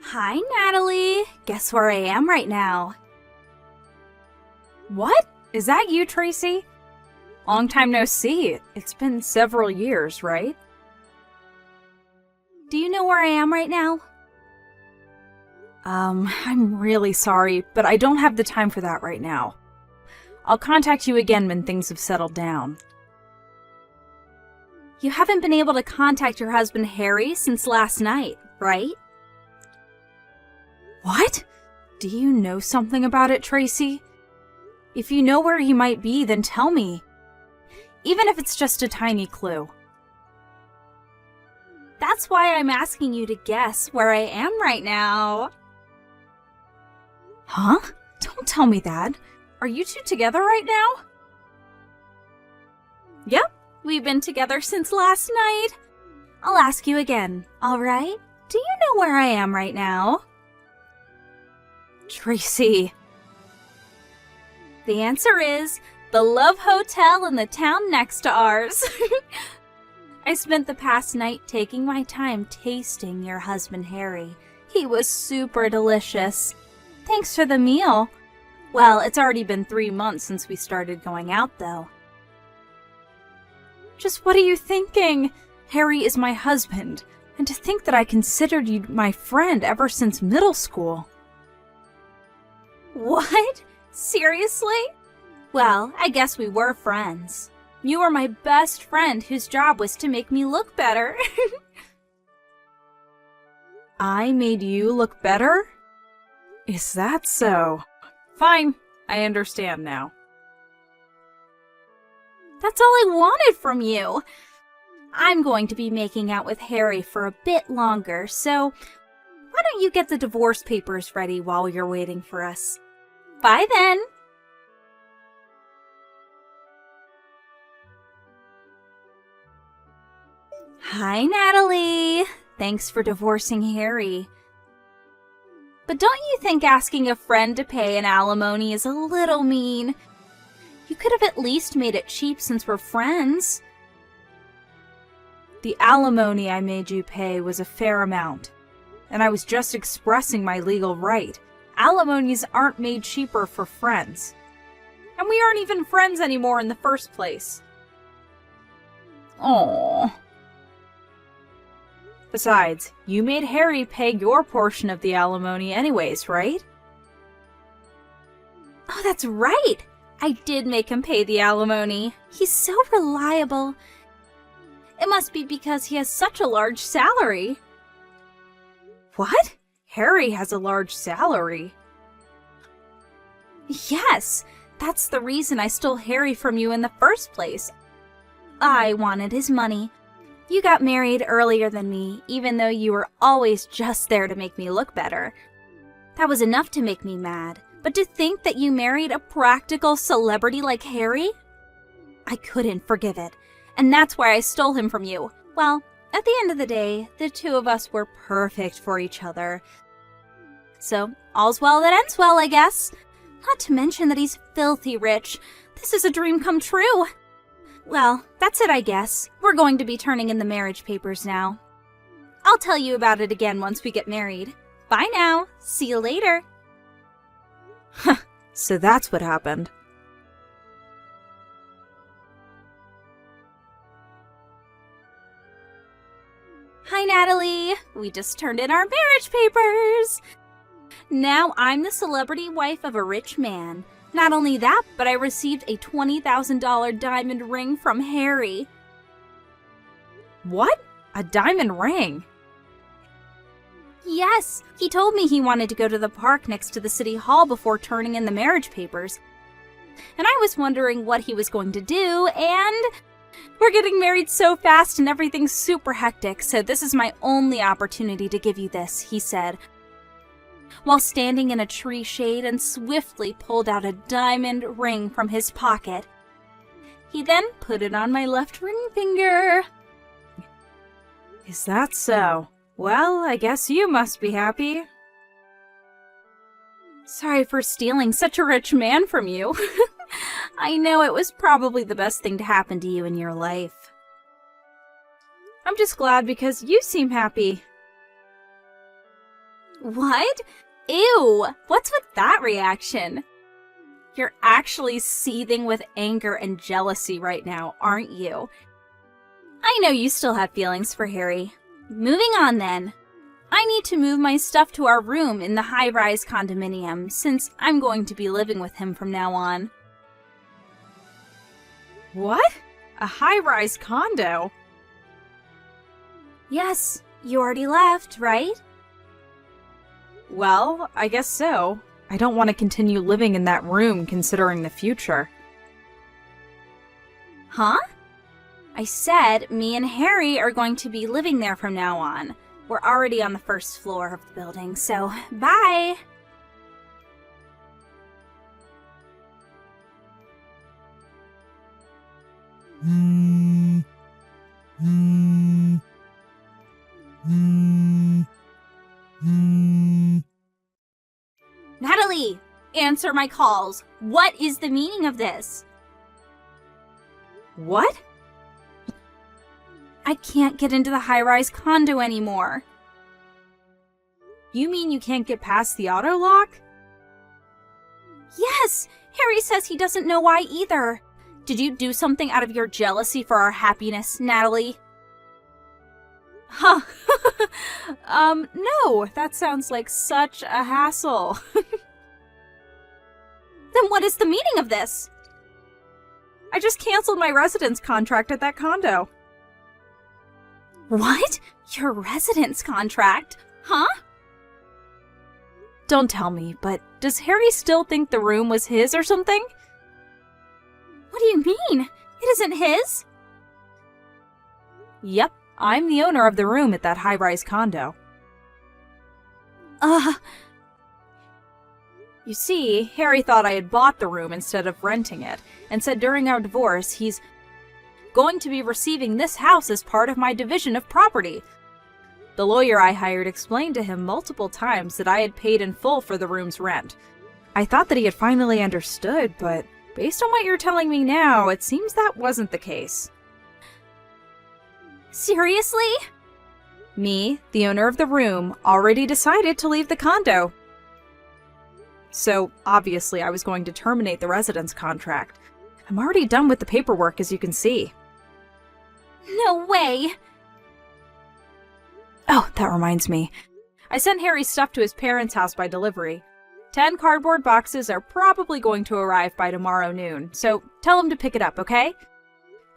Hi, Natalie. Guess where I am right now? What? Is that you, Tracy? Long time no see. It's been several years, right? Do you know where I am right now? I'm really sorry, but I don't have the time for that right now. I'll contact you again when things have settled down. You haven't been able to contact your husband Harry since last night, right? What? Do you know something about it, Tracy? If you know where he might be, then tell me. Even if it's just a tiny clue. That's why I'm asking you to guess where I am right now. Huh? Don't tell me that. Are you two together right now? Yep, we've been together since last night. I'll ask you again, all right? Do you know where I am right now? Tracy. The answer is the Love Hotel in the town next to ours. I spent the past night taking my time tasting your husband Harry. He was super delicious. Thanks for the meal. Well, it's already been 3 months since we started going out, though. Just what are you thinking? Harry is my husband, and to think that I considered you my friend ever since middle school. What? Seriously? Well, I guess we were friends. You were my best friend whose job was to make me look better. I made you look better? Is that so? Fine, I understand now. That's all I wanted from you. I'm going to be making out with Harry for a bit longer, so why don't you get the divorce papers ready while you're waiting for us? Bye then! Hi, Natalie. Thanks for divorcing Harry. But don't you think asking a friend to pay an alimony is a little mean? You could have at least made it cheap since we're friends. The alimony I made you pay was a fair amount, and I was just expressing my legal right. Alimonies aren't made cheaper for friends. And we aren't even friends anymore in the first place. Aww. Besides, you made Harry pay your portion of the alimony anyways, right? Oh, that's right! I did make him pay the alimony. He's so reliable. It must be because he has such a large salary. What? Harry has a large salary. Yes, that's the reason I stole Harry from you in the first place. I wanted his money. You got married earlier than me, even though you were always just there to make me look better. That was enough to make me mad. But to think that you married a practical celebrity like Harry? I couldn't forgive it. And that's why I stole him from you. Well, at the end of the day, the two of us were perfect for each other. So, all's well that ends well, I guess. Not to mention that he's filthy rich. This is a dream come true. Well, that's it, I guess. We're going to be turning in the marriage papers now. I'll tell you about it again once we get married. Bye now. See you later. So that's what happened. Hi, Natalie. We just turned in our marriage papers. Now I'm the celebrity wife of a rich man. Not only that, but I received a $20,000 diamond ring from Harry. What? A diamond ring? Yes, he told me he wanted to go to the park next to the city hall before turning in the marriage papers. And I was wondering what he was going to do, and we're getting married so fast and everything's super hectic, so this is my only opportunity to give you this, he said, while standing in a tree shade and swiftly pulled out a diamond ring from his pocket. He then put it on my left ring finger. Is that so? Well, I guess you must be happy. Sorry for stealing such a rich man from you. I know it was probably the best thing to happen to you in your life. I'm just glad because you seem happy. What? Ew! What's with that reaction? You're actually seething with anger and jealousy right now, aren't you? I know you still have feelings for Harry. Moving on then. I need to move my stuff to our room in the high-rise condominium since I'm going to be living with him from now on. What? A high-rise condo? Yes, you already left, right? Well, I guess so. I don't want to continue living in that room considering the future. Huh? I said me and Harry are going to be living there from now on. We're already on the first floor of the building, so bye! Natalie! Answer my calls! What is the meaning of this? What? I can't get into the high-rise condo anymore. You mean you can't get past the auto lock? Yes! Harry says he doesn't know why either. Did you do something out of your jealousy for our happiness, Natalie? Huh. No, that sounds like such a hassle. Then what is the meaning of this? I just canceled my residence contract at that condo. What? Your residence contract? Huh? Don't tell me, but does Harry still think the room was his or something? What do you mean? It isn't his? Yep, I'm the owner of the room at that high-rise condo. You see, Harry thought I had bought the room instead of renting it, and said during our divorce he's going to be receiving this house as part of my division of property. The lawyer I hired explained to him multiple times that I had paid in full for the room's rent. I thought that he had finally understood, but based on what you're telling me now, it seems that wasn't the case. Seriously? Me, the owner of the room, already decided to leave the condo. So, obviously, I was going to terminate the residence contract. I'm already done with the paperwork, as you can see. No way! Oh, that reminds me. I sent Harry's stuff to his parents' house by delivery. 10 cardboard boxes are probably going to arrive by tomorrow noon, so tell him to pick it up, okay?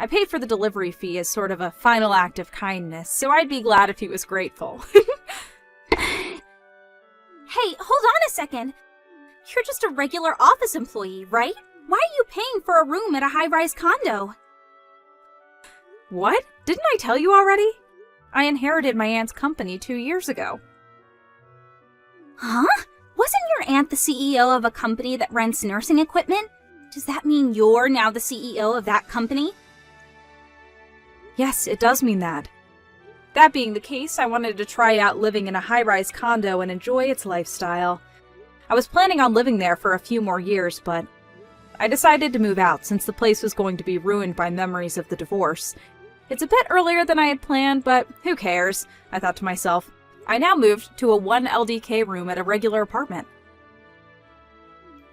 I paid for the delivery fee as sort of a final act of kindness, so I'd be glad if he was grateful. Hey, hold on a second! You're just a regular office employee, right? Why are you paying for a room at a high-rise condo? What? Didn't I tell you already? I inherited my aunt's company 2 years ago. Huh? Wasn't your aunt the CEO of a company that rents nursing equipment? Does that mean you're now the CEO of that company? Yes, it does mean that. That being the case, I wanted to try out living in a high-rise condo and enjoy its lifestyle. I was planning on living there for a few more years, but I decided to move out since the place was going to be ruined by memories of the divorce. It's a bit earlier than I had planned, but who cares? I thought to myself. I now moved to a 1 LDK room at a regular apartment.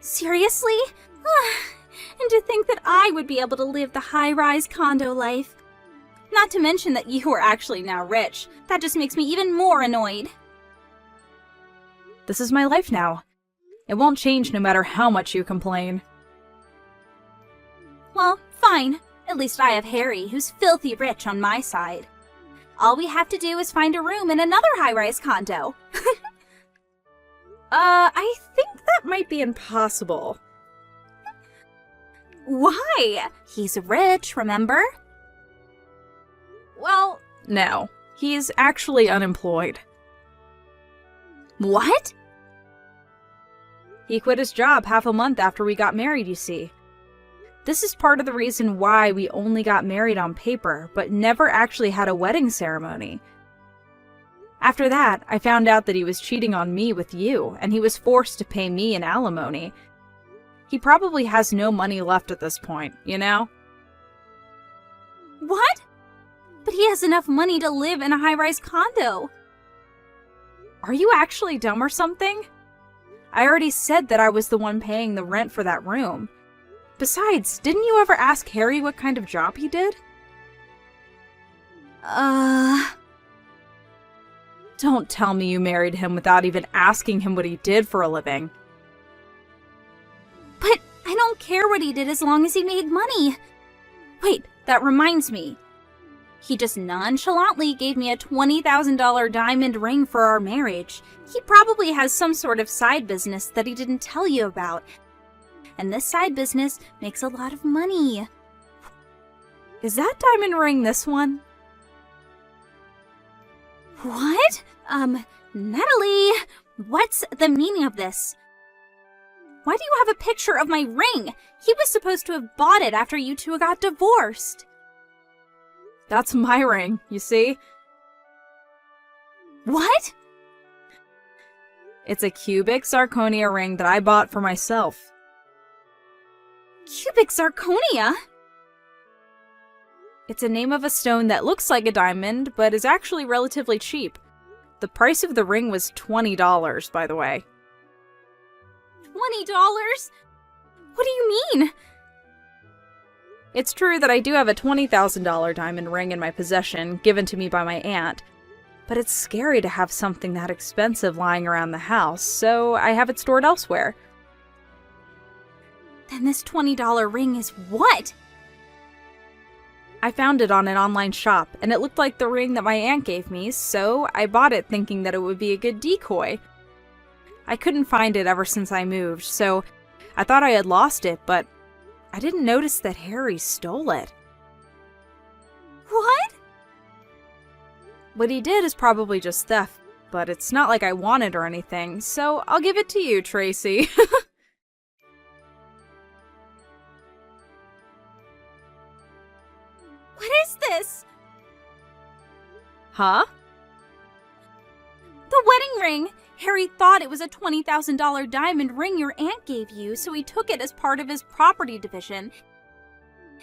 Seriously? And to think that I would be able to live the high-rise condo life. Not to mention that you are actually now rich. That just makes me even more annoyed. This is my life now. It won't change no matter how much you complain. Well, fine. At least I have Harry, who's filthy rich on my side. All we have to do is find a room in another high-rise condo. I think that might be impossible. Why? He's rich, remember? Well, no. He's actually unemployed. What? He quit his job half a month after we got married, you see. This is part of the reason why we only got married on paper, but never actually had a wedding ceremony. After that, I found out that he was cheating on me with you, and he was forced to pay me in alimony. He probably has no money left at this point, you know? What? But he has enough money to live in a high-rise condo. Are you actually dumb or something? I already said that I was the one paying the rent for that room. Besides, didn't you ever ask Harry what kind of job he did? Don't tell me you married him without even asking him what he did for a living. But I don't care what he did as long as he made money. Wait, that reminds me. He just nonchalantly gave me a $20,000 diamond ring for our marriage. He probably has some sort of side business that he didn't tell you about. And this side business makes a lot of money. Is that diamond ring this one? What? Natalie, what's the meaning of this? Why do you have a picture of my ring? He was supposed to have bought it after you two got divorced. That's my ring, you see? What? It's a cubic zirconia ring that I bought for myself. Cubic zirconia? It's a name of a stone that looks like a diamond, but is actually relatively cheap. The price of the ring was $20, by the way. $20? What do you mean? It's true that I do have a $20,000 diamond ring in my possession, given to me by my aunt, but it's scary to have something that expensive lying around the house, so I have it stored elsewhere. Then this $20 ring is what? I found it on an online shop, and it looked like the ring that my aunt gave me, so I bought it thinking that it would be a good decoy. I couldn't find it ever since I moved, so I thought I had lost it, but I didn't notice that Harry stole it. What? What he did is probably just theft, but it's not like I want it or anything, so I'll give it to you, Tracy. What is this? Huh? The wedding ring! Harry thought it was a $20,000 diamond ring your aunt gave you, so he took it as part of his property division.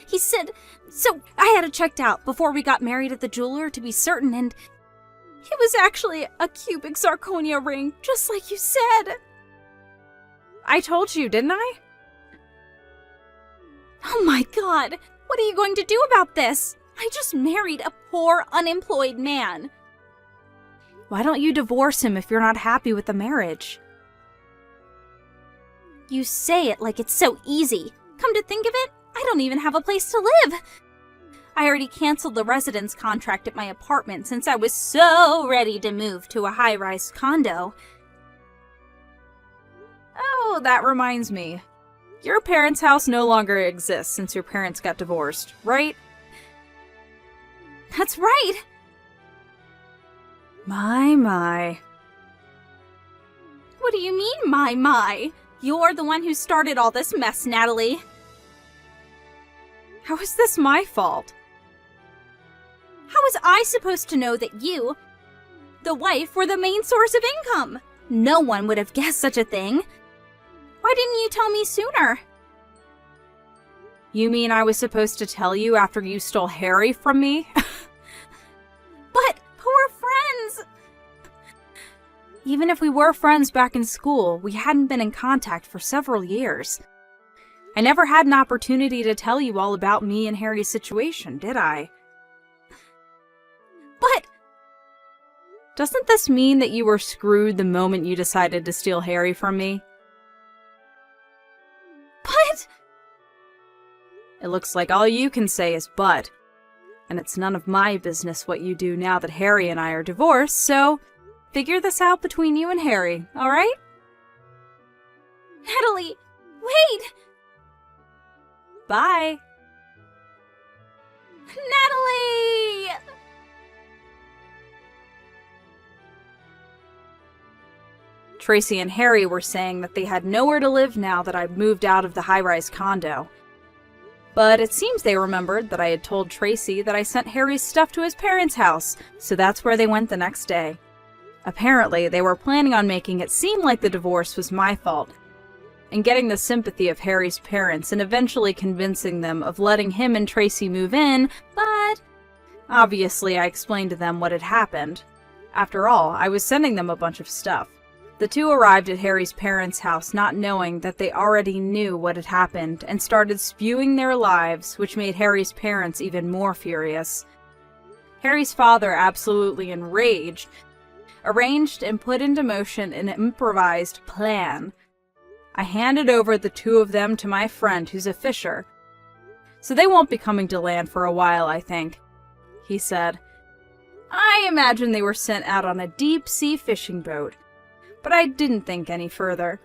He said, so I had it checked out before we got married at the jeweler to be certain, and it was actually a cubic zirconia ring, just like you said. I told you, didn't I? Oh my god, what are you going to do about this? I just married a poor, unemployed man. Why don't you divorce him if you're not happy with the marriage? You say it like it's so easy. Come to think of it, I don't even have a place to live. I already canceled the residence contract at my apartment since I was so ready to move to a high-rise condo. Oh, that reminds me. Your parents' house no longer exists since your parents got divorced, right? That's right. My. What do you mean, my? You're the one who started all this mess, Natalie. How is this my fault? How was I supposed to know that you, the wife, were the main source of income? No one would have guessed such a thing. Why didn't you tell me sooner? You mean I was supposed to tell you after you stole Harry from me? But we're friends! Even if we were friends back in school, we hadn't been in contact for several years. I never had an opportunity to tell you all about me and Harry's situation, did I? But doesn't this mean that you were screwed the moment you decided to steal Harry from me? But it looks like all you can say is but. And it's none of my business what you do now that Harry and I are divorced, so figure this out between you and Harry, alright? Natalie, wait! Bye! Natalie! Tracy and Harry were saying that they had nowhere to live now that I'd moved out of the high-rise condo. But it seems they remembered that I had told Tracy that I sent Harry's stuff to his parents' house, so that's where they went the next day. Apparently, they were planning on making it seem like the divorce was my fault, and getting the sympathy of Harry's parents and eventually convincing them of letting him and Tracy move in, but obviously I explained to them what had happened. After all, I was sending them a bunch of stuff. The two arrived at Harry's parents' house not knowing that they already knew what had happened and started spewing their lives, which made Harry's parents even more furious. Harry's father, absolutely enraged, arranged and put into motion an improvised plan. I handed over the two of them to my friend who's a fisher. So they won't be coming to land for a while, I think, he said. I imagine they were sent out on a deep-sea fishing boat, but I didn't think any further.